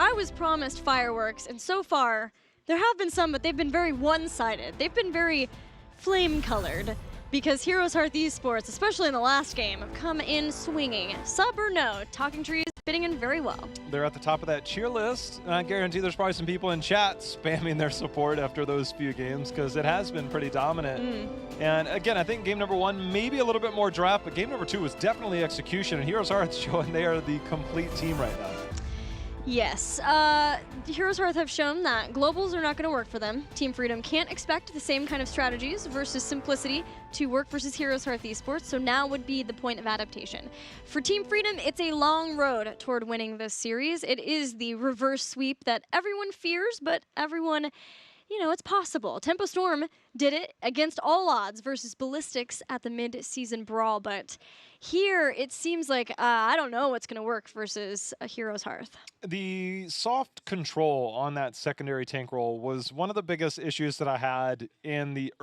I was promised fireworks, and so far, there have been some, but they've been very one-sided. They've been very flame-colored, because HeroesHearth Esports, especially in the last game, have come in swinging. Sub or no, Talking Trees fitting in very well. They're at the top of that cheer list, and I guarantee there's probably some people in chat spamming their support after those few games, because it has been pretty dominant. And again, I think game number 1, maybe a little bit more draft, but game number 2 was definitely execution, and HeroesHearth showing they are the complete team right now. Yes, HeroesHearth have shown that globals are not going to work for them. Team Freedom can't expect the same kind of strategies versus simplicity to work versus HeroesHearth Esports, so now would be the point of adaptation. For Team Freedom, it's a long road toward winning this series. It is the reverse sweep that everyone fears, but everyone, you know, it's possible. Tempo Storm did it against all odds versus Ballistics at the mid-season brawl, but here it seems like, I don't know what's going to work versus a HeroesHearth. The soft control on that secondary tank role was one of the biggest issues that I had in the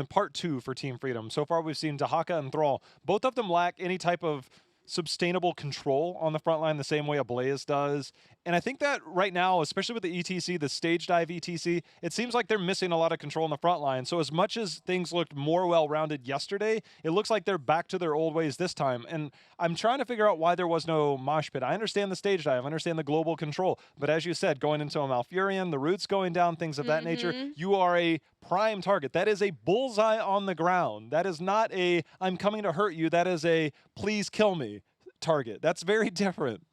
part 2 for Team Freedom. So far we've seen Dahaka and Thrall. Both of them lack any type of sustainable control on the front line the same way a Blaze does. And I think that right now, especially with the ETC, the stage dive ETC, it seems like they're missing a lot of control on the front line. So as much as things looked more well-rounded yesterday, it looks like they're back to their old ways this time. And I'm trying to figure out why there was no mosh pit. I understand the stage dive, I understand the global control, but as you said, going into a Malfurion, the roots going down, things of that nature, you are a prime target. That is a bullseye on the ground. That is not a, I'm coming to hurt you. That is a, please kill me target. That's very different.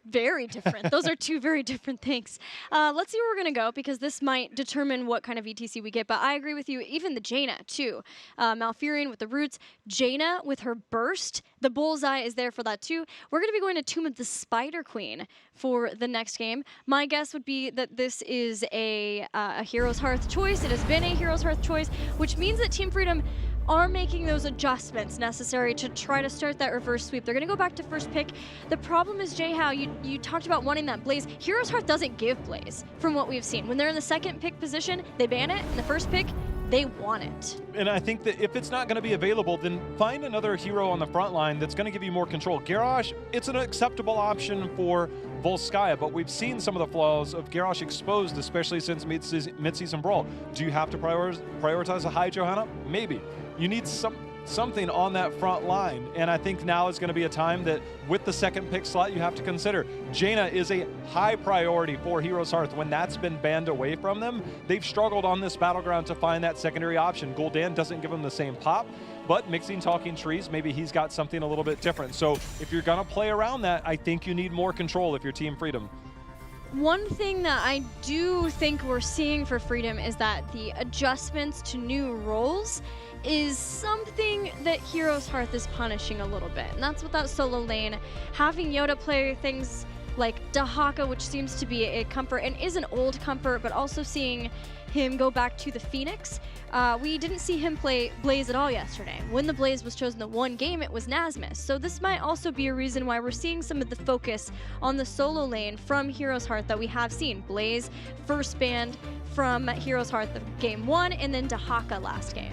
Very different. Those are two very different things. Let's see where we're going to go, because this might determine what kind of ETC we get. But I agree with you. Even the Jaina, too. Malfurion with the roots. Jaina with her burst. The bullseye is there for that, too. We're going to be going to Tomb of the Spider Queen for the next game. My guess would be that this is a HeroesHearth choice. It has been a HeroesHearth choice, which means that Team Freedom are making those adjustments necessary to try to start that reverse sweep. They're going to go back to first pick. The problem is, Jay, how you talked about wanting that Blaze. HeroesHearth doesn't give Blaze, from what we've seen. When they're in the second pick position, they ban it. In the first pick, they want it. And I think that if it's not going to be available, then find another hero on the front line that's going to give you more control. Garrosh, it's an acceptable option for Volskaya, but we've seen some of the flaws of Garrosh exposed, especially since mid-season brawl. Do you have to prioritize a high Johanna? Maybe. You need something on that front line, and I think now is going to be a time that with the second pick slot you have to consider. Jaina is a high priority for HeroesHearth. When that's been banned away from them, they've struggled on this battleground to find that secondary option. Gul'dan doesn't give them the same pop, but mixing Talking Trees, maybe he's got something a little bit different. So if you're going to play around that, I think you need more control if you're Team Freedom. One thing that I do think we're seeing for Freedom is that the adjustments to new roles is something that HeroesHearth is punishing a little bit. And that's with that solo lane. Having Yoda play things like Dahaka, which seems to be a comfort and is an old comfort, but also seeing him go back to the Phoenix. We didn't see him play Blaze at all yesterday. When the Blaze was chosen the one game, it was Nasmus. So this might also be a reason why we're seeing some of the focus on the solo lane from HeroesHearth that we have seen. Blaze first banned from HeroesHearth of game 1, and then Dahaka last game.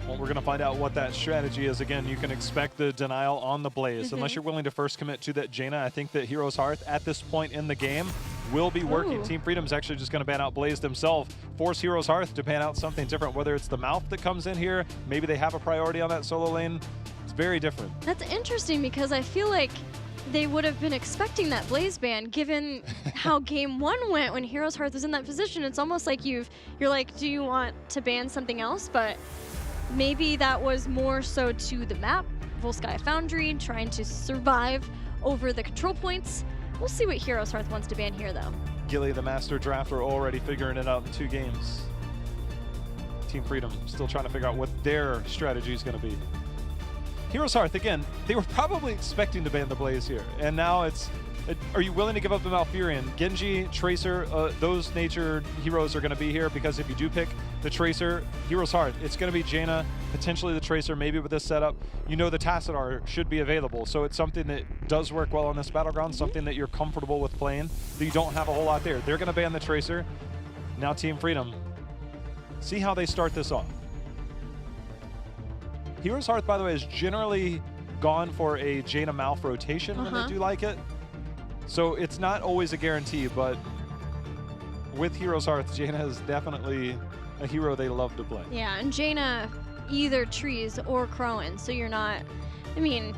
Well, we're going to find out what that strategy is. Again, you can expect the denial on the Blaze. Unless you're willing to first commit to that Jaina, I think that HeroesHearth at this point in the game will be working. Team Freedom's actually just going to ban out Blaze themselves, force HeroesHearth to ban out something different, whether it's the mouth that comes in here, maybe they have a priority on that solo lane. It's very different. That's interesting, because I feel like they would have been expecting that Blaze ban, given how game 1 went when HeroesHearth was in that position. It's almost like you're like, do you want to ban something else? But maybe that was more so to the map, Volskaya Foundry, trying to survive over the control points. We'll see what HeroesHearth wants to ban here, though. Gilly, the master drafter, already figuring it out in 2 games. Team Freedom still trying to figure out what their strategy is going to be. HeroesHearth, again, they were probably expecting to ban the Blaze here, and now it's, are you willing to give up the Malfurion? Genji, Tracer, those nature heroes are going to be here, because if you do pick the Tracer, HeroesHearth, it's going to be Jaina, potentially the Tracer, maybe with this setup. You know the Tassadar should be available, so it's something that does work well on this battleground, something that you're comfortable with playing, that you don't have a whole lot there. They're going to ban the Tracer. Now Team Freedom, see how they start this off. HeroesHearth, by the way, has generally gone for a Jaina Malf rotation when they do like it. So it's not always a guarantee, but with Heroes Hearth, Jaina is definitely a hero they love to play. Yeah, and Jaina either trees or Crowan, so you're not, I mean,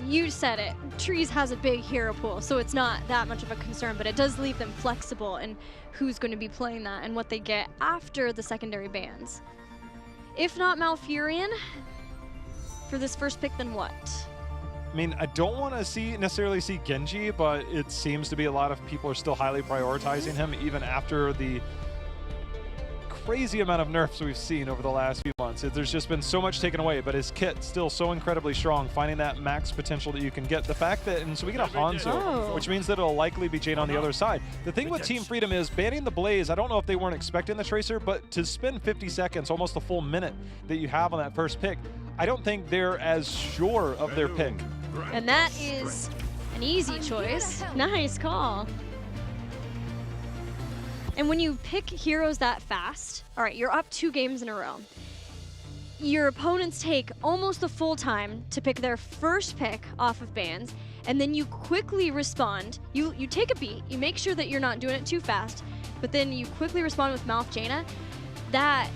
you said it, trees has a big hero pool, so it's not that much of a concern, but it does leave them flexible in who's going to be playing that and what they get after the secondary bans. If not Malfurion for this first pick, then what? I mean, I don't want to necessarily see Genji, but it seems to be a lot of people are still highly prioritizing him, even after the crazy amount of nerfs we've seen over the last few months. There's just been so much taken away, but his kit still so incredibly strong, finding that max potential that you can get. The fact that, and so we get a Hanzo, which means that it'll likely be Jaina on the other side. The thing with Team Freedom is banning the Blaze. I don't know if they weren't expecting the Tracer, but to spend 50 seconds, almost a full minute that you have on that first pick, I don't think they're as sure of their pick. And that is an easy choice. Nice call. And when you pick heroes that fast, all right, you're up 2 games in a row. Your opponents take almost the full time to pick their first pick off of bans, and then you quickly respond. You take a beat, you make sure that you're not doing it too fast, but then you quickly respond with Malf Jaina. That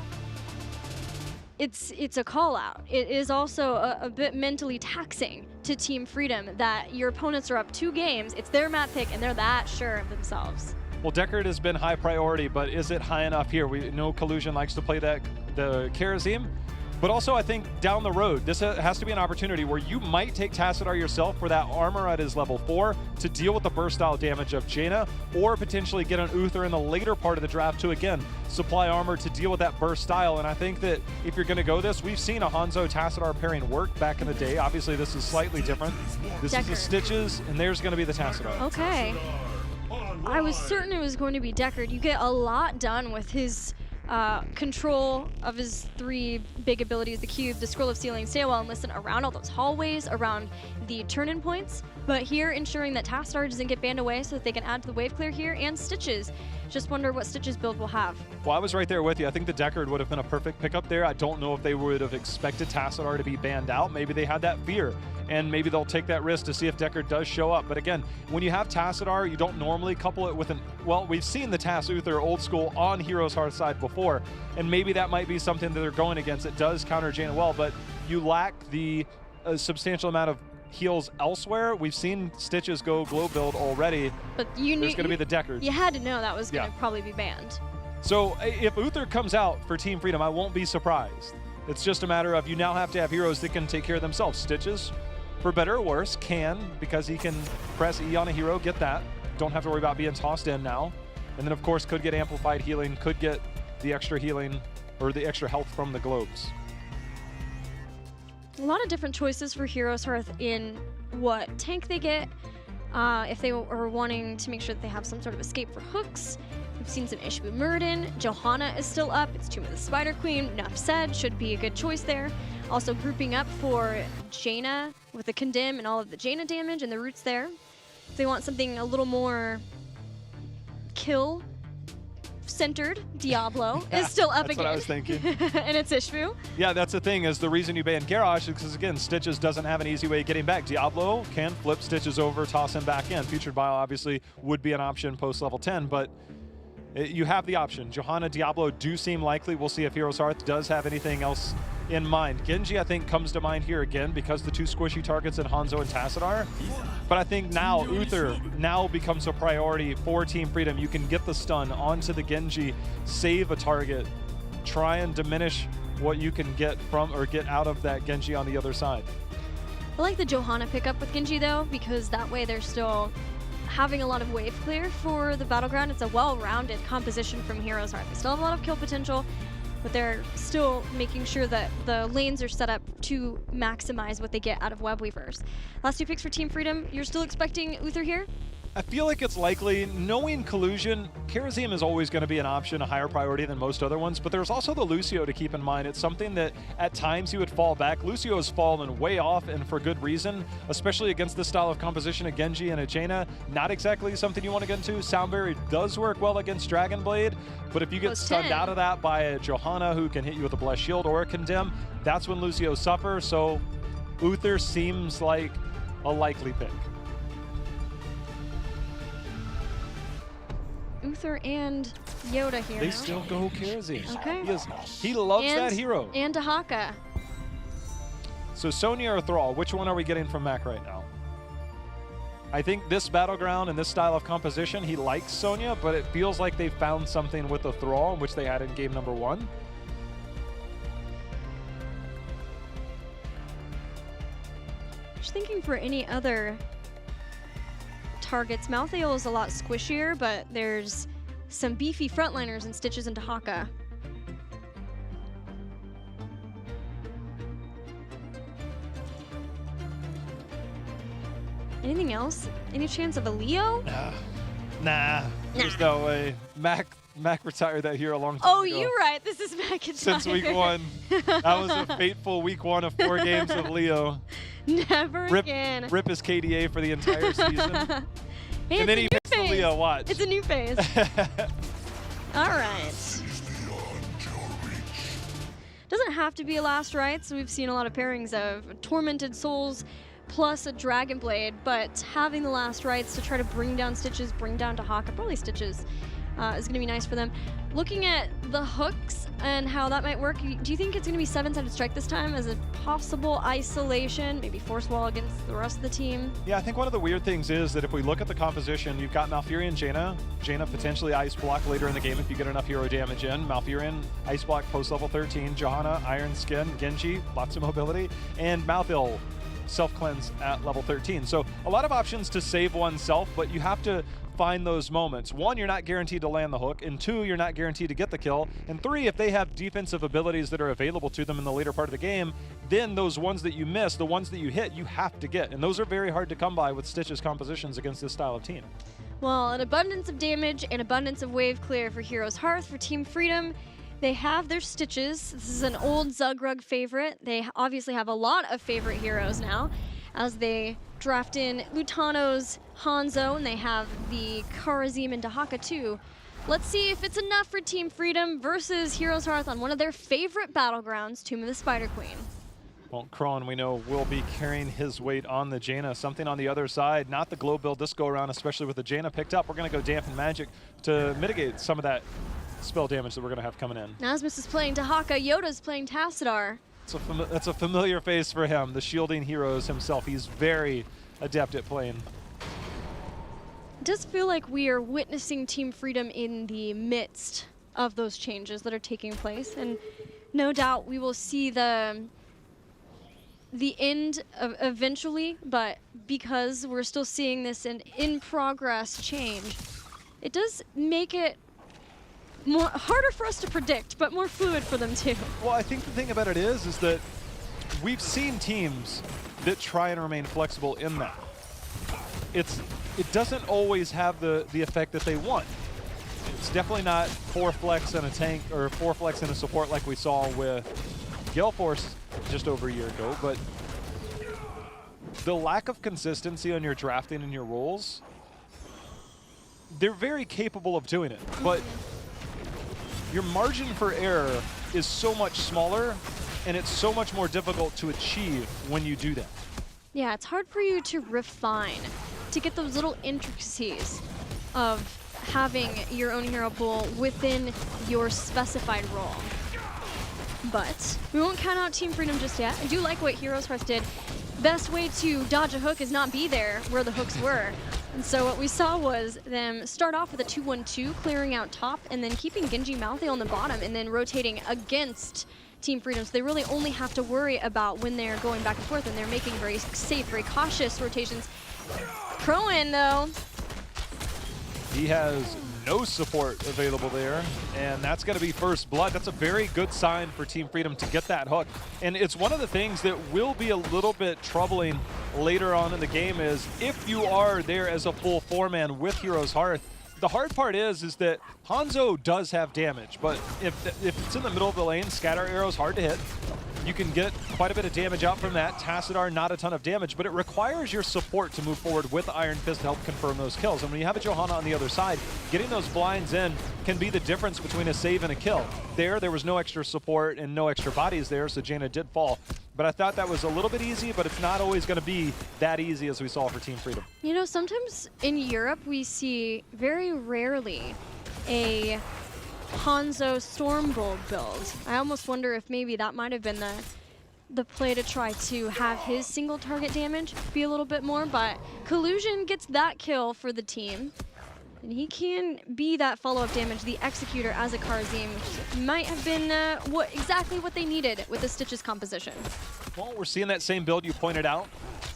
it's a call out. It is also a bit mentally taxing to Team Freedom that your opponents are up 2 games, it's their map pick, and they're that sure of themselves. Well, Deckard has been high priority, but is it high enough here? We know Collusion likes to play the Kharazim, but also I think down the road, this has to be an opportunity where you might take Tassadar yourself for that armor at his level 4 to deal with the burst style damage of Jaina, or potentially get an Uther in the later part of the draft to, again, supply armor to deal with that burst style. And I think that if you're going to go this, we've seen a Hanzo Tassadar pairing work back in the day. Obviously, this is slightly different. This is the Stitches, and there's going to be the Tassadar. Okay. I was certain it was going to be Deckard. You get a lot done with his control of his 3 big abilities, the cube, the scroll of sealing, stay well and listen around all those hallways, around the turn-in points. But here, ensuring that Tassadar doesn't get banned away so that they can add to the wave clear here, and Stitches. Just wonder what Stitches build will have. Well, I was right there with you. I think the Deckard would have been a perfect pickup there. I don't know if they would have expected Tassadar to be banned out. Maybe they had that fear, and maybe they'll take that risk to see if Deckard does show up. But again, when you have Tassadar, you don't normally couple it with well, we've seen the Tass Uther old school on Heroes Hearth side before, and maybe that might be something that they're going against. It does counter Jaina well, but you lack the substantial amount of heals elsewhere. We've seen Stitches go glow build already. But you knew there's going to be the Deckard. You had to know that was going to probably be banned. So if Uther comes out for Team Freedom, I won't be surprised. It's just a matter of you now have to have heroes that can take care of themselves. Stitches, for better or worse, can, because he can press E on a hero, get that. Don't have to worry about being tossed in now. And then, of course, could get amplified healing, could get the extra healing or the extra health from the globes. A lot of different choices for Heroes Hearth in what tank they get. If they are wanting to make sure that they have some sort of escape for hooks. We've seen some Ishbu Muradin. Johanna is still up. It's Tomb of the Spider Queen. Enough said, should be a good choice there. Also grouping up for Jaina with the Condemn and all of the Jaina damage and the roots there. If they want something a little more kill centered, Diablo is still up again. That's what I was thinking. And it's Ishbu. Yeah, that's the thing, is the reason you ban Garrosh is because, again, Stitches doesn't have an easy way of getting back. Diablo can flip Stitches over, toss him back in. Featured Bio obviously would be an option post level 10, but you have the option. Johanna, Diablo do seem likely. We'll see if Heroes Hearth does have anything else in mind. Genji, I think, comes to mind here again because the 2 squishy targets in Hanzo and Tassadar. But I think now Uther now becomes a priority for Team Freedom. You can get the stun onto the Genji, save a target, try and diminish what you can get from or get out of that Genji on the other side. I like the Johanna pickup with Genji though, because that way they're still having a lot of wave clear for the battleground. It's a well-rounded composition from Heroes Hearth. They still have a lot of kill potential, but they're still making sure that the lanes are set up to maximize what they get out of Web Weavers. Last 2 picks for Team Freedom. You're still expecting Uther here? I feel like it's likely. Knowing Collusion, Kharazim is always going to be an option, a higher priority than most other ones, but there's also the Lucio to keep in mind. It's something that at times he would fall back. Lucio has fallen way off, and for good reason, especially against this style of composition, a Genji and a Jaina. Not exactly something you want to get into. Soundberry does work well against Dragon Blade, but if you get stunned out of that by a Johanna who can hit you with a Blessed Shield or a Condemn, that's when Lucio suffers. So Uther seems like a likely pick. Uther and Yoda here. They still go Kerosene. Okay. He loves that hero. And Dahaka. So Sonya or Thrall, which one are we getting from Mac right now? I think this battleground and this style of composition, he likes Sonya, but it feels like they found something with the Thrall, which they had in game number 1. Just thinking for any other targets. Malthael is a lot squishier, but there's some beefy frontliners in Stitches and Dahaka. Anything else? Any chance of a Leo? Nah. There's no way. Mac retired that hero a long time ago. Oh, you're right. This is McIntyre. Since week 1. That was a fateful week 1 of 4 games of Leo. Never again. Rip his KDA for the entire season. Hey, and then he picks the Leo. Watch. It's a new phase. All right. Doesn't have to be a last rites. We've seen a lot of pairings of Tormented Souls plus a Dragon Blade, but having the last rites to try to bring down Stitches, bring down Dahaka, probably Stitches, is going to be nice for them. Looking at the hooks and how that might work, do you think it's going to be 7-sided strike this time as a possible isolation, maybe force wall against the rest of the team? Yeah, I think one of the weird things is that if we look at the composition, you've got Malfurion, Jaina potentially ice block later in the game if you get enough hero damage in. Malfurion, ice block post level 13, Johanna, Iron Skin, Genji, lots of mobility, and Malthael, self-cleanse at level 13. So a lot of options to save oneself, but you have to find those moments. 1, you're not guaranteed to land the hook, and 2, you're not guaranteed to get the kill, and 3, if they have defensive abilities that are available to them in the later part of the game, then those ones that you miss, the ones that you hit, you have to get, and those are very hard to come by with Stitch's compositions against this style of team. Well, an abundance of damage and abundance of wave clear for Heroes Hearth. For Team Freedom, they have their Stitches. This is an old Zugrug favorite. They obviously have a lot of favorite heroes now as they draft in Lutano's Hanzo, and they have the Karazim and Dahaka too. Let's see if it's enough for Team Freedom versus Heroes Hearth on one of their favorite battlegrounds, Tomb of the Spider Queen. Well, Kron, we know, will be carrying his weight on the Jaina. Something on the other side, not the glow build this go around, especially with the Jaina picked up. We're going to go Dampen Magic to mitigate some of that spell damage that we're going to have coming in. Asmus is playing Dahaka, Yoda's playing Tassadar. That's a familiar face for him, the shielding heroes himself. He's very adept at playing. It does feel like we are witnessing Team Freedom in the midst of those changes that are taking place, and no doubt we will see the end of eventually, but because we're still seeing this in progress change, it does make it harder for us to predict, but more fluid for them too. Well, I think the thing about it is that we've seen teams that try and remain flexible in that. It doesn't always have the effect that they want. It's definitely not 4 flex and a tank, or 4 flex and a support like we saw with Gale Force just over a year ago, but the lack of consistency on your drafting and your roles, they're very capable of doing it, but your margin for error is so much smaller, and it's so much more difficult to achieve when you do that. Yeah, it's hard for you to refine, to get those little intricacies of having your own hero pool within your specified role. But we won't count out Team Freedom just yet. I do like what Heroes Hearth did. Best way to dodge a hook is not be there where the hooks were. And so what we saw was them start off with a 2-1-2, clearing out top, and then keeping Genji Malthael on the bottom, and then rotating against Team Freedom. So they really only have to worry about when they're going back and forth, and they're making very safe, very cautious rotations. Crowan, though. He has no support available there, and that's going to be first blood. That's a very good sign for Team Freedom to get that hook. And it's one of the things that will be a little bit troubling later on in the game is if you are there as a full 4-man with Heroes Hearth, the hard part is that Hanzo does have damage, but if it's in the middle of the lane, scatter arrow's hard to hit. You can get quite a bit of damage out from that. Tassadar, not a ton of damage, but it requires your support to move forward with Iron Fist to help confirm those kills. And when you have a Johanna on the other side, getting those blinds in can be the difference between a save and a kill. There was no extra support and no extra bodies there, so Jaina did fall. But I thought that was a little bit easy, but it's not always going to be that easy as we saw for Team Freedom. You know, sometimes in Europe we see very rarely a Hanzo Stormbolt build. I almost wonder if maybe that might have been the play to try to have his single target damage be a little bit more, but Collusion gets that kill for the team. And he can be that follow-up damage, the Executor as a Karazim, which might have been exactly what they needed with the Stitches composition. Well, we're seeing that same build you pointed out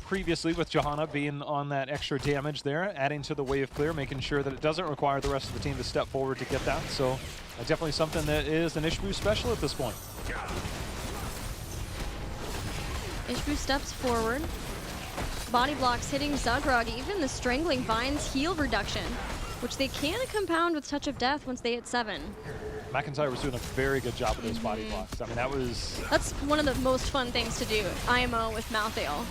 previously with Johanna being on that extra damage there, adding to the wave clear, making sure that it doesn't require the rest of the team to step forward to get that. So definitely something that is an Ishbu special at this point. Ishbu steps forward. Body blocks hitting Zugrog, even the Strangling Vines heal reduction, which they can compound with Touch of Death once they hit 7. McIntyre was doing a very good job with those body blocks. I mean, that's one of the most fun things to do, IMO with Malthael,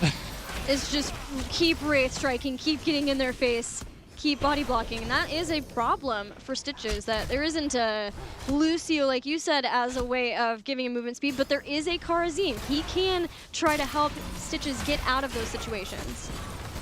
is just keep Wraith striking, keep getting in their face, keep body blocking. And that is a problem for Stitches, that there isn't a Lucio, like you said, as a way of giving him movement speed, but there is a Karazim. He can try to help Stitches get out of those situations.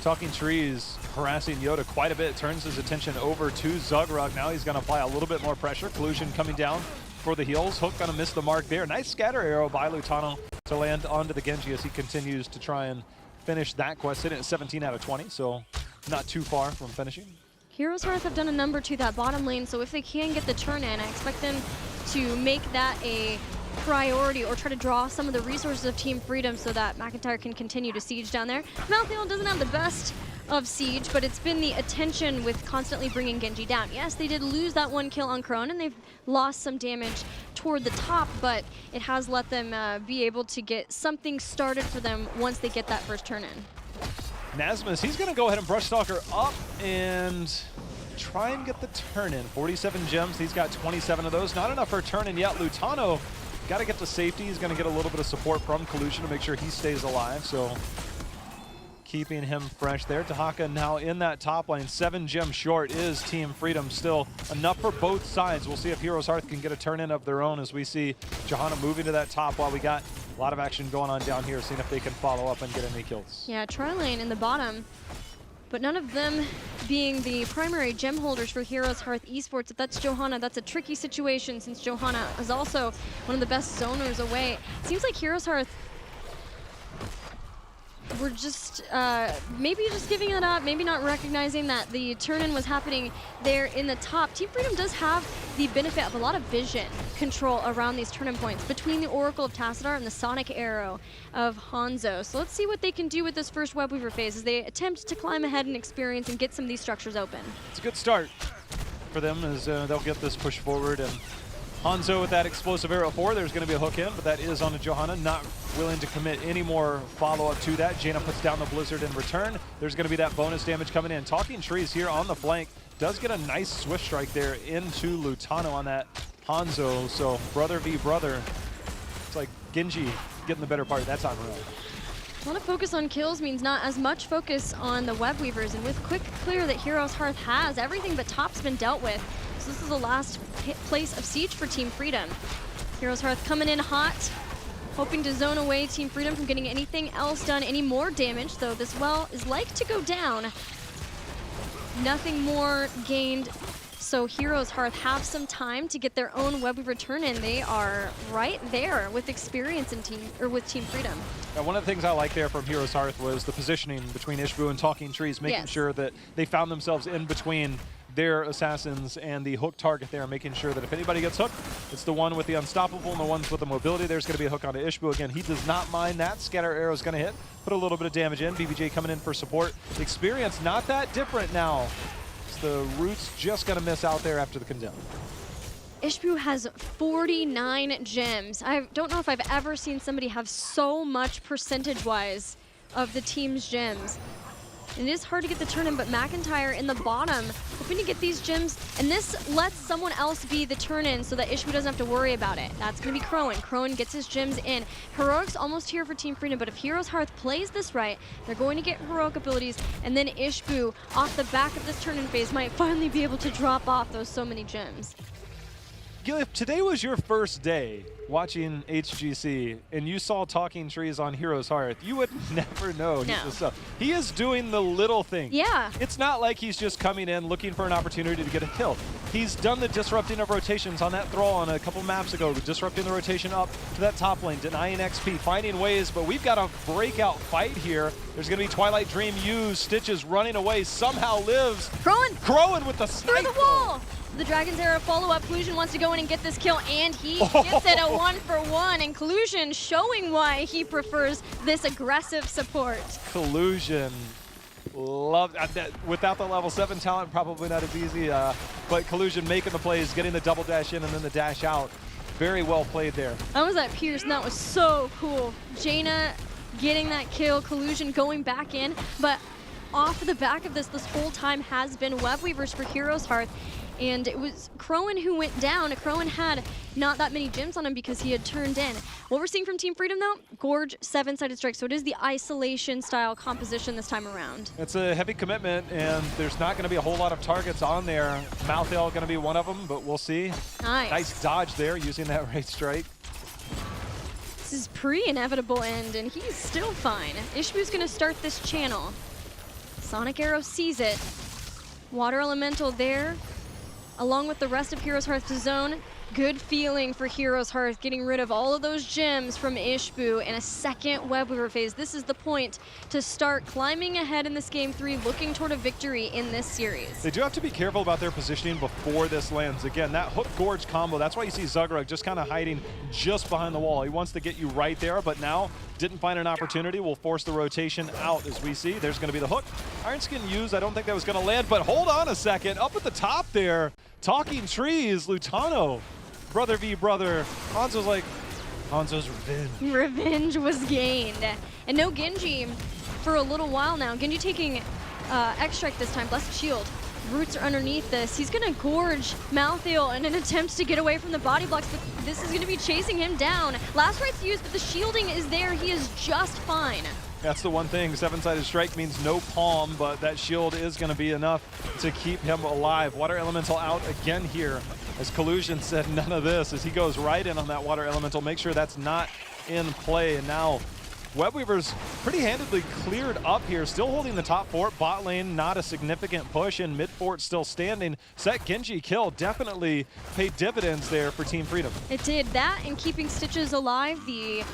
Talking Trees harassing Yoda quite a bit, turns his attention over to Zugrog. Now he's going to apply a little bit more pressure. Collusion coming down for the heals. Hook going to miss the mark there. Nice scatter arrow by Lutano to land onto the Genji as he continues to try and finish that quest, sitting at 17 out of 20, so not too far from finishing. HeroesHearth have done a number to that bottom lane, so if they can get the turn in, I expect them to make that a priority or try to draw some of the resources of Team Freedom so that McIntyre can continue to siege down there. Malthael doesn't have the best of siege, but it's been the attention with constantly bringing Genji down. Yes, they did lose that one kill on Crone, and they've lost some damage toward the top, but it has let them be able to get something started for them once they get that first turn in. Nasmus, he's going to go ahead and Brush Stalker up and try and get the turn in. 47 gems, he's got 27 of those. Not enough for a turn in yet. Lutano got to get to safety. He's going to get a little bit of support from Collusion to make sure he stays alive, so keeping him fresh there. Dahaka now in that top lane. 7 gems short is Team Freedom. Still enough for both sides. We'll see if HeroesHearth can get a turn in of their own as we see Johanna moving to that top while we got a lot of action going on down here, seeing if they can follow up and get any kills. Yeah, tri-lane in the bottom, but none of them being the primary gem holders for HeroesHearth Esports. If that's Johanna, that's a tricky situation since Johanna is also one of the best zoners away. It seems like HeroesHearth we're just maybe just giving it up, maybe not recognizing that the turn-in was happening there in the top. Team Freedom does have the benefit of a lot of vision control around these turn-in points between the Oracle of Tassadar and the Sonic Arrow of Hanzo. So let's see what they can do with this first Web Weaver phase as they attempt to climb ahead in experience and get some of these structures open. It's a good start for them as they'll get this push forward. And Hanzo with that explosive arrow 4, there's going to be a hook in, but that is onto Johanna, not willing to commit any more follow-up to that. Jaina puts down the Blizzard in return. There's going to be that bonus damage coming in. Talking Trees here on the flank does get a nice swift strike there into Lutano on that Hanzo. So brother v brother, it's like Genji getting the better part that time around. A lot of focus on kills means not as much focus on the Web Weavers, and with quick clear that HeroesHearth has, everything but top's been dealt with. So this is the last place of siege for Team Freedom. HeroesHearth coming in hot, hoping to zone away Team Freedom from getting anything else done, any more damage, though this well is like to go down. Nothing more gained, so HeroesHearth have some time to get their own Web Weaver turn in. They are right there with experience in with Team Freedom. Now, one of the things I like there from HeroesHearth was the positioning between Ishbu and Talking Trees, making sure that they found themselves in between their assassins and the hook target there, making sure that if anybody gets hooked, it's the one with the unstoppable and the ones with the mobility. There's going to be a hook onto Ishbu. Again, he does not mind that. Scatter arrow is going to hit, put a little bit of damage in. BBJ coming in for support. Experience not that different now. It's the Roots just going to miss out there after the condemn. Ishbu has 49 gems. I don't know if I've ever seen somebody have so much percentage-wise of the team's gems. It is hard to get the turn in, but McIntyre in the bottom, hoping to get these gems, and this lets someone else be the turn in so that Ishbu doesn't have to worry about it. That's going to be Crone. Crone gets his gems in. Heroic's almost here for Team Freedom, but if HeroesHearth plays this right, they're going to get heroic abilities, and then Ishbu, off the back of this turn in phase, might finally be able to drop off those so many gems. Gil, if today was your first day watching HGC and you saw Talking Trees on HeroesHearth, you would never know he's the stuff. He is doing the little things. Yeah. It's not like he's just coming in looking for an opportunity to get a kill. He's done the disrupting of rotations on that Thrall on a couple maps ago, disrupting the rotation up to that top lane, denying XP, finding ways, but we've got a breakout fight here. There's going to be Twilight Dream used, Stitches running away, somehow lives. Crowan with the snipe. Through the wall! The Dragon's Arrow follow-up. Collusion wants to go in and get this kill, and he gets it a 1-for-1. And Collusion showing why he prefers this aggressive support. Collusion. Love that. Without the level 7 talent, probably not as easy. But Collusion making the plays, getting the double dash in and then the dash out. Very well played there. That was that Pierce, and that was so cool. Jaina getting that kill, Collusion going back in, but off the back of this whole time has been web weavers for Heroes Hearth. And it was Crowan who went down. Crowan had not that many gems on him because he had turned in. What we're seeing from Team Freedom, though, Gorge, 7-sided strike. So it is the isolation style composition this time around. It's a heavy commitment, and there's not going to be a whole lot of targets on there. Malthael going to be one of them, but we'll see. Nice dodge there using that right strike. This is pre-inevitable end, and he's still fine. Ishbu's going to start this channel. Sonic Arrow sees it. Water Elemental there, along with the rest of Heroes Hearth to zone. Good feeling for Heroes Hearth, getting rid of all of those gems from Ishbu and a second web weaver phase. This is the point to start climbing ahead in this game 3, looking toward a victory in this series. They do have to be careful about their positioning before this lands. Again, that hook gorge combo, that's why you see Zugrug just kind of hiding just behind the wall. He wants to get you right there, but now didn't find an opportunity. Will force the rotation out as we see. There's going to be the hook. Iron Skin used. I don't think that was going to land, but hold on a second. Up at the top there, Talking Trees, Lutano. Brother v brother. Hanzo's like, Hanzo's revenge. Revenge was gained. And no Genji for a little while now. Genji taking X-Strike this time, Blessed Shield. Roots are underneath this. He's gonna gorge Malthael in an attempt to get away from the body blocks, but this is gonna be chasing him down. Last Right's used, but the shielding is there. He is just fine. That's the one thing. 7-sided strike means no palm, but that shield is going to be enough to keep him alive. Water Elemental out again here. As Collusion said, none of this. As he goes right in on that Water Elemental, make sure that's not in play. And now Web Weaver's pretty handedly cleared up here, still holding the top fort. Bot lane, not a significant push, and mid fort still standing. Set Genji kill definitely paid dividends there for Team Freedom. It did that, and keeping Stitches alive, the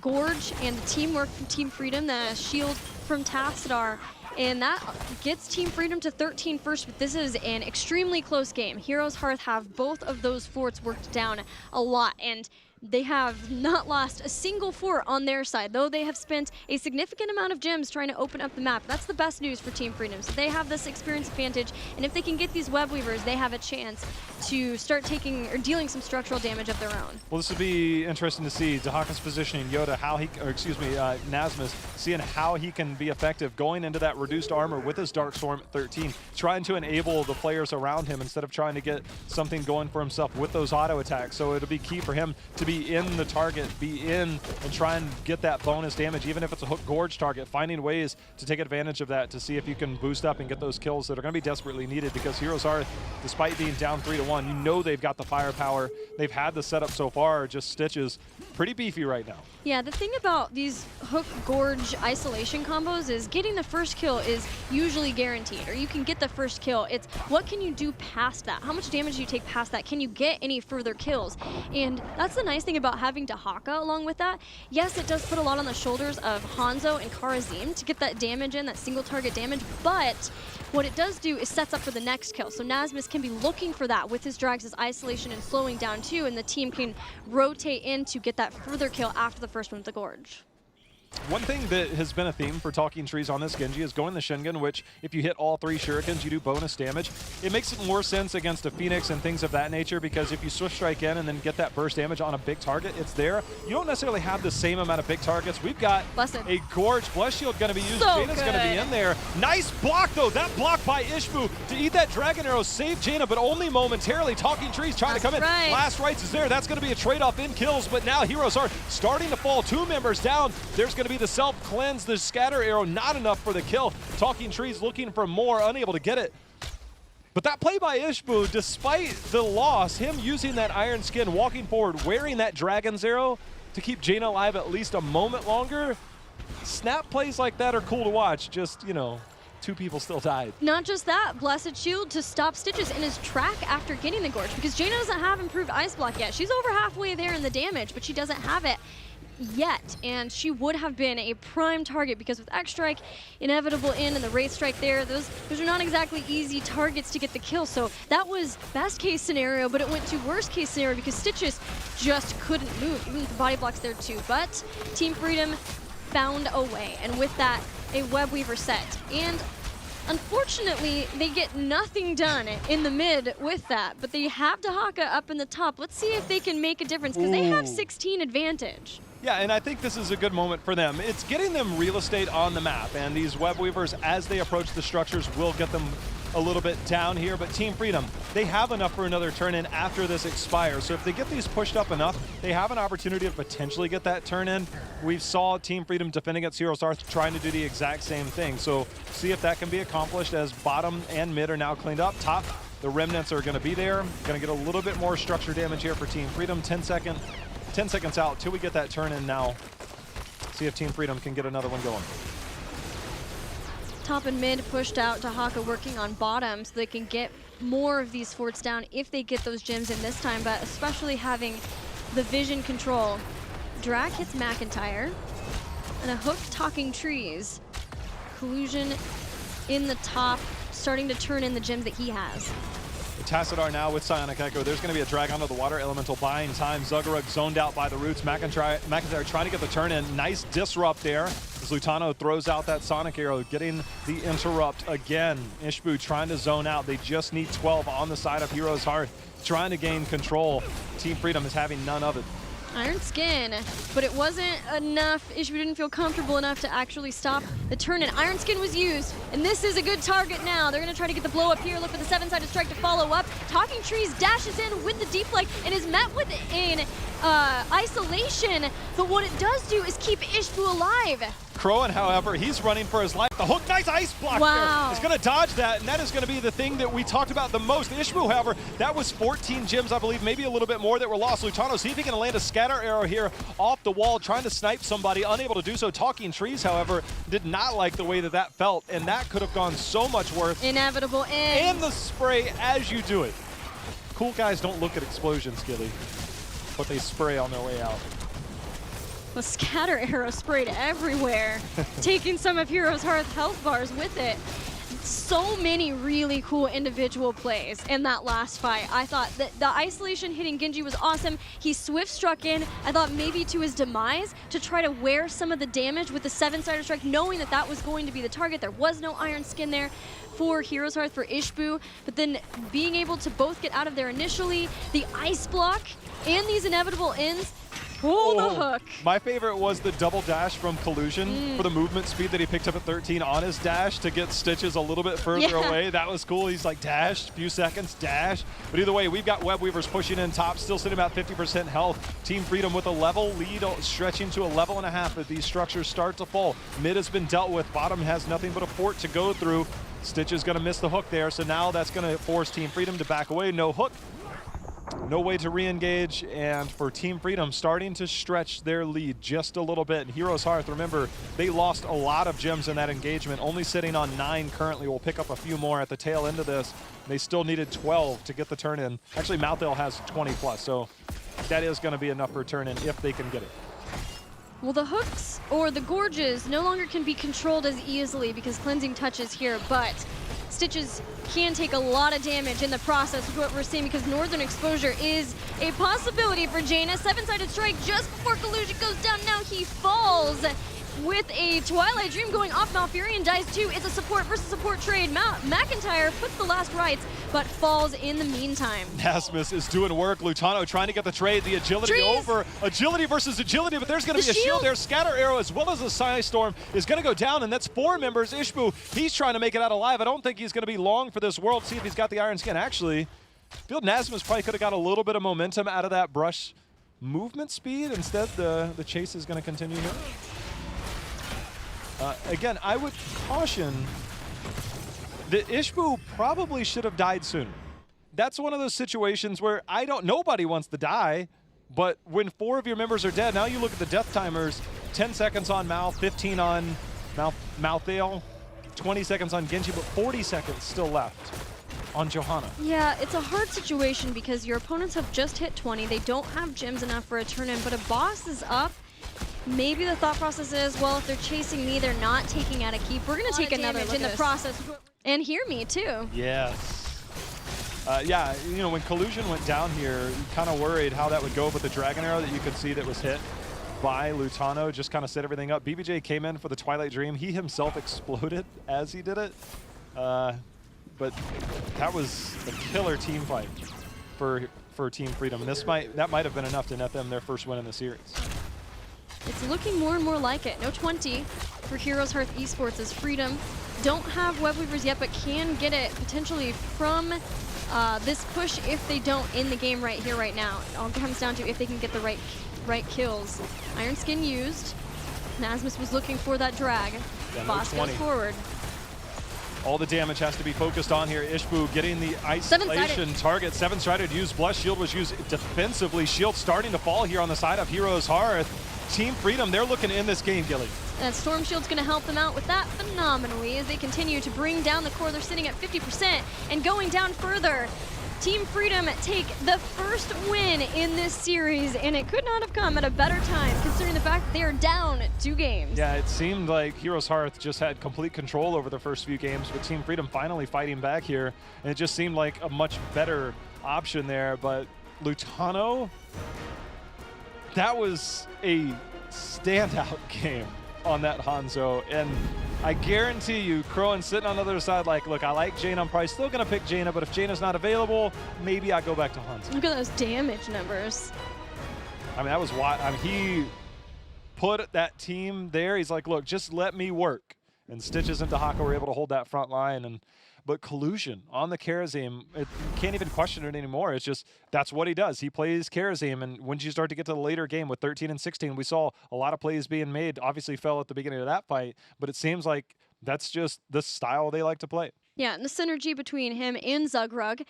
Gorge and the teamwork from Team Freedom, the shield from Tassadar, and that gets Team Freedom to 13 first, but this is an extremely close game. Heroes Hearth have both of those forts worked down a lot, and they have not lost a single fort on their side, though they have spent a significant amount of gems trying to open up the map. That's the best news for Team Freedom. So they have this experience advantage, and if they can get these web weavers, they have a chance to start taking or dealing some structural damage of their own. Well, this would be interesting to see. Dahaka's positioning, Yoda, how he, or excuse me, Nasmus, seeing how he can be effective going into that reduced armor with his Dark Storm at 13, trying to enable the players around him instead of trying to get something going for himself with those auto attacks. So it'll be key for him to be in the target, be in and try and get that bonus damage, even if it's a hook gorge target, finding ways to take advantage of that to see if you can boost up and get those kills that are going to be desperately needed, because Heroes Hearth, despite being down 3-1, you know they've got the firepower. They've had the setup so far, just Stitches, pretty beefy right now. Yeah, the thing about these hook gorge isolation combos is getting the first kill is usually guaranteed, or you can get the first kill. It's what can you do past that? How much damage do you take past that? Can you get any further kills? And that's the nice thing about having Dahaka along with that. Yes, it does put a lot on the shoulders of Hanzo and Karazim to get that damage in, that single target damage, but what it does do is sets up for the next kill. So Nasmus can be looking for that with his drags, his isolation, and slowing down too, and the team can rotate in to get that further kill after the first one with the Gorge. One thing that has been a theme for Talking Trees on this Genji is going the Shingun, which if you hit all 3 shurikens, you do bonus damage. It makes it more sense against a Phoenix and things of that nature, because if you swift strike in and then get that burst damage on a big target, it's there. You don't necessarily have the same amount of big targets. We've got a Gorge Bless Shield going to be used. Jaina's going to be in there. Nice block, though. That block by Ishbu to eat that Dragon Arrow saved Jaina, but only momentarily. Talking Trees trying to come in. Last Rights is there. That's going to be a trade-off in kills, but now Heroes are starting to fall. 2 members down. There's going to be the self-cleanse, the scatter arrow, not enough for the kill. Talking Trees looking for more, unable to get it. But that play by Ishbu, despite the loss, him using that Iron Skin, walking forward, wearing that Dragon's Arrow to keep Jaina alive at least a moment longer. Snap plays like that are cool to watch. Just, you know, 2 people still died. Not just that, Blessed Shield to stop Stitches in his track after getting the Gorge, because Jaina doesn't have improved Ice Block yet. She's over halfway there in the damage, but she doesn't have it yet, and she would have been a prime target because with X-Strike, Inevitable in, and the Wraith Strike there, those are not exactly easy targets to get the kill. So that was best case scenario, but it went to worst case scenario because Stitches just couldn't move, even with the body blocks there too. But Team Freedom found a way, and with that, a Web Weaver set. And unfortunately, they get nothing done in the mid with that, but they have Dahaka up in the top. Let's see if they can make a difference, because they have 16 advantage. Yeah, and I think this is a good moment for them. It's getting them real estate on the map, and these Web Weavers, as they approach the structures, will get them a little bit down here, but Team Freedom, they have enough for another turn-in after this expires. So if they get these pushed up enough, they have an opportunity to potentially get that turn-in. We saw Team Freedom defend against HeroesHearth trying to do the exact same thing. So see if that can be accomplished as bottom and mid are now cleaned up. Top, the remnants are going to be there. Going to get a little bit more structure damage here for Team Freedom. 10 seconds out till we get that turn-in now. See if Team Freedom can get another one going. Top and mid pushed out, Dahaka working on bottom so they can get more of these forts down if they get those gems in this time, but especially having the vision control. Drac hits McIntyre, and a hook talking trees. Collusion in the top, starting to turn in the gems that he has. Tassadar now with Psionic Echo. There's going to be a drag onto the water. Elemental buying time. Zuggerug zoned out by the roots. McIntyre trying to get the turn in. Nice disrupt there as Lutano throws out that Sonic Arrow, getting the interrupt again. Ishbu trying to zone out. They just need 12 on the side of HeroesHearth, trying to gain control. Team Freedom is having none of it. Iron Skin, but it wasn't enough. Ishbu didn't feel comfortable enough to actually stop the turn, and Iron Skin was used, and this is a good target now. They're going to try to get the blow up here. Look for the 7-sided strike to follow up. Talking Trees dashes in with the deep leg and is met with an isolation, but what it does do is keep Ishbu alive. Crowan, however, he's running for his life. The hook, nice ice block wow. there. He's going to dodge that, and that is going to be the thing that we talked about the most. Ishbu, however, that was 14 gems, I believe, maybe a little bit more that were lost. Lutano, see if he can land a scatter arrow here off the wall, trying to snipe somebody, unable to do so. Talking Trees, however, did not like the way that that felt, and that could have gone so much worse. Inevitable in. And the spray as you do it. Cool guys don't look at explosions, Gilly, but they spray on their way out. The scatter arrow sprayed everywhere, taking some of HeroesHearth health bars with it. So many really cool individual plays in that last fight. I thought that the isolation hitting Genji was awesome. He swift struck in, I thought maybe to his demise, to try to wear some of the damage with the 7-sided strike, knowing that that was going to be the target. There was no Iron Skin there for HeroesHearth, for Ishbu, but then being able to both get out of there initially, the ice block and these inevitable ends. Pull the hook. My favorite was the double dash from Collusion for the movement speed that he picked up at 13 on his dash to get Stitches a little bit further away. That was cool. He's like dash, few seconds, dash. But either way, we've got Web Weavers pushing in top, still sitting about 50% health. Team Freedom with a level lead, stretching to a level and a half as these structures start to fall. Mid has been dealt with. Bottom has nothing but a fort to go through. Stitch is going to miss the hook there, so now that's going to force Team Freedom to back away. No hook. No way to re-engage, and for Team Freedom starting to stretch their lead just a little bit. And HeroesHearth, remember, they lost a lot of gems in that engagement, only sitting on 9 currently. We'll pick up a few more at the tail end of this. They still needed 12 to get the turn in. Actually, Mouthdale has 20 plus, so that is going to be enough for turn in if they can get it. Well, the hooks or the gorges no longer can be controlled as easily because cleansing touch is here, but Stitches can take a lot of damage in the process with what we're seeing because Northern Exposure is a possibility for Jaina. 7-sided strike just before Collusion goes down. Now he falls with a Twilight Dream going off. Malfurion dies too. It's a support versus support trade. McIntyre puts the last rights, but falls in the meantime. Nasmus is doing work. Lutano trying to get the trade. The agility over. Agility versus agility, but there's going to be a shield there. Scatter Arrow as well as a Psy Storm is going to go down, and that's 4 members. Ishbu, he's trying to make it out alive. I don't think he's going to be long for this world. See if he's got the Iron Skin. Actually, I feel Nasmus probably could have got a little bit of momentum out of that brush movement speed. Instead, the chase is going to continue here. Again, I would caution that Ishbu probably should have died sooner. That's one of those situations where nobody wants to die, but when 4 of your members are dead, now you look at the death timers, 10 seconds on Mouth, 15 on Mouthdale. 20 seconds on Genji, but 40 seconds still left on Johanna. Yeah, it's a hard situation because your opponents have just hit 20. They don't have gems enough for a turn-in, but a boss is up. Maybe the thought process is, well, if they're chasing me, they're not taking out a keep. We're going to take another look in the process. And hear me, too. Yes. Yeah, you know, when Collusion went down here, you kind of worried how that would go, but the Dragon Arrow that you could see that was hit by Lutano just kind of set everything up. BBJ came in for the Twilight Dream. He himself exploded as he did it. But that was a killer team fight for Team Freedom. And that might have been enough to net them their first win in the series. It's looking more and more like it. No 20 for HeroesHearth Esports as Freedom don't have Web Weavers yet, but can get it potentially from this push if they don't in the game right here, right now. It all comes down to if they can get the right kills. Iron Skin used. Nasmus was looking for that drag. Yeah, Boss goes forward. All the damage has to be focused on here. Ishbu getting the isolation target. 7-sided used. Blessed Shield was used defensively. Shield starting to fall here on the side of HeroesHearth. Team Freedom, they're looking to end this game, Gilly. And Storm Shield's going to help them out with that phenomenally as they continue to bring down the core. They're sitting at 50% and going down further. Team Freedom take the first win in this series, and it could not have come at a better time considering the fact that they are down 2 games. Yeah, it seemed like HeroesHearth just had complete control over the first few games, but Team Freedom finally fighting back here, and it just seemed like a much better option there. But Lutano, that was a standout game on that Hanzo, and I guarantee you, Crowan sitting on the other side like, look, I like Jaina, I'm probably still going to pick Jaina, but if Jaina's not available, maybe I go back to Hanzo. Look at those damage numbers. I mean, that was why he put that team there. He's like, look, just let me work. And Stitches and Dahaka were able to hold that front line. But Collusion on the Karazim, you can't even question it anymore. It's just, that's what he does. He plays Karazim, and when you start to get to the later game with 13 and 16, we saw a lot of plays being made. Obviously fell at the beginning of that fight, but it seems like that's just the style they like to play. Yeah, and the synergy between him and Zugrug,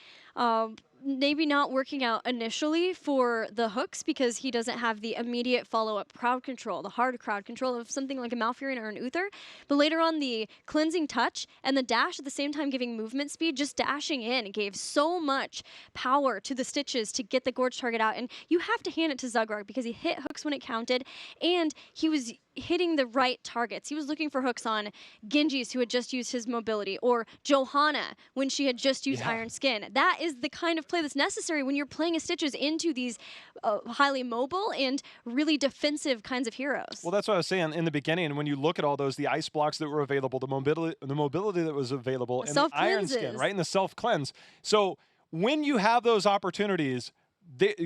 maybe not working out initially for the hooks because he doesn't have the immediate follow-up crowd control, the hard crowd control of something like a Malfurion or an Uther. But later on, the cleansing touch and the dash at the same time giving movement speed, just dashing in gave so much power to the Stitches to get the Gorge target out. And you have to hand it to Zugrug because he hit hooks when it counted, and he was hitting the right targets. He was looking for hooks on Genjis, who had just used his mobility, or Johanna when she had just used Iron Skin. That is the kind of play that's necessary when you're playing a Stitches into these highly mobile and really defensive kinds of heroes. Well, that's what I was saying in the beginning. When you look at all those, the ice blocks that were available, the mobility that was available, and the Iron Skin, right, and the self-cleanse. So when you have those opportunities,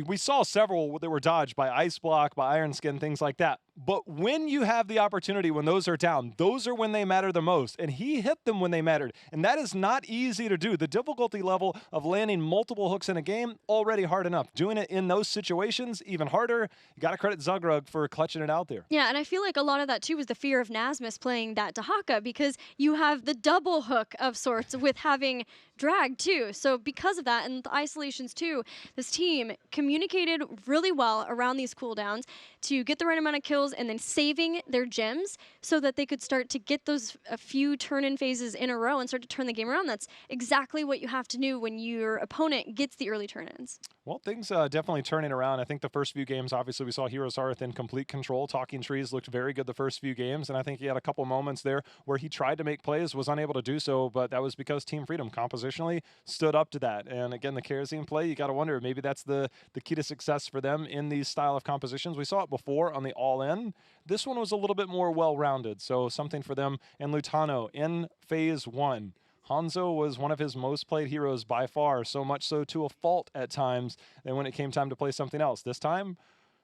we saw several that were dodged by Ice Block, by Iron Skin, things like that. But when you have the opportunity, when those are down, those are when they matter the most. And he hit them when they mattered. And that is not easy to do. The difficulty level of landing multiple hooks in a game, already hard enough. Doing it in those situations, even harder. You got to credit Zugrug for clutching it out there. Yeah, and I feel like a lot of that, too, was the fear of Nasmus playing that Dahaka, because you have the double hook of sorts with having drag, too. So because of that, and the isolations, too, this team communicated really well around these cooldowns to get the right amount of kills and then saving their gems so that they could start to get those a few turn-in phases in a row and start to turn the game around. That's exactly what you have to do when your opponent gets the early turn-ins. Well, things definitely turning around. I think the first few games, obviously, we saw HeroesHearth in complete control. Talking Trees looked very good the first few games, and I think he had a couple moments there where he tried to make plays, was unable to do so, but that was because Team Freedom compositionally stood up to that. And again, the Karazim play, you got to wonder, maybe that's the key to success for them in these style of compositions. We saw it before on the All-In. This one was a little bit more well-rounded, so something for them. And Lutano in Phase 1. Hanzo was one of his most played heroes by far, so much so to a fault at times, and when it came time to play something else. This time,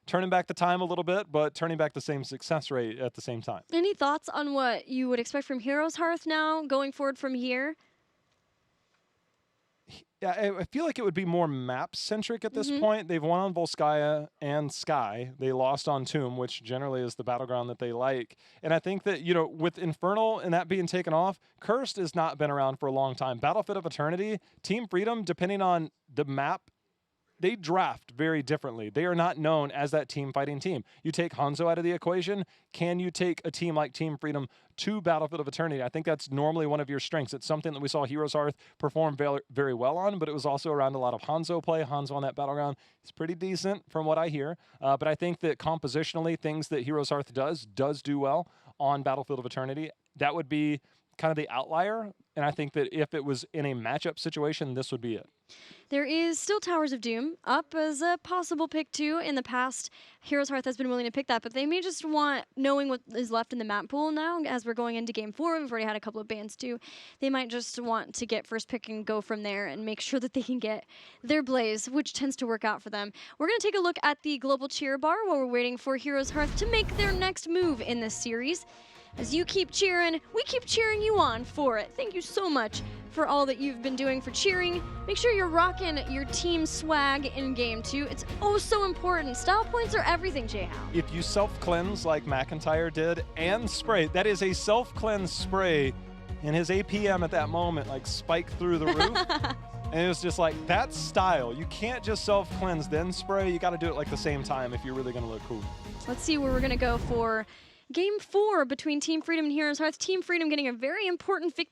turning back the time a little bit, but turning back the same success rate at the same time. Any thoughts on what you would expect from HeroesHearth now, going forward from here? Yeah, I feel like it would be more map-centric at this point. They've won on Volskaya and Sky. They lost on Tomb, which generally is the battleground that they like. And I think that, you know, with Infernal and that being taken off, Cursed has not been around for a long time. Battlefield of Eternity, Team Freedom, depending on the map they draft very differently. They are not known as that team fighting team. You take Hanzo out of the equation, can you take a team like Team Freedom to Battlefield of Eternity? I think that's normally one of your strengths. It's something that we saw Heroes Hearth perform very, very well on, but it was also around a lot of Hanzo play. Hanzo on that battleground is pretty decent from what I hear. But I think that compositionally, things that Heroes Hearth does do well on Battlefield of Eternity. That would be kind of the outlier, and I think that if it was in a matchup situation, this would be it. There is still Towers of Doom up as a possible pick too. In the past, Heroes Hearth has been willing to pick that, but they may just want, knowing what is left in the map pool now, as we're going into Game 4, we've already had a couple of bans too, they might just want to get first pick and go from there and make sure that they can get their Blaze, which tends to work out for them. We're going to take a look at the global cheer bar while we're waiting for Heroes Hearth to make their next move in this series. As you keep cheering, we keep cheering you on for it. Thank you so much for all that you've been doing for cheering. Make sure you're rocking your team swag in game 2. It's oh so important. Style points are everything, J-How. If you self-cleanse like McIntyre did and spray, that is a self-cleanse spray, and his APM at that moment like spiked through the roof. And it was just like, that's style. You can't just self-cleanse then spray. You got to do it like the same time if you're really going to look cool. Let's see where we're going to go for Game 4 between Team Freedom and Heroes Hearth. Team Freedom getting a very important victory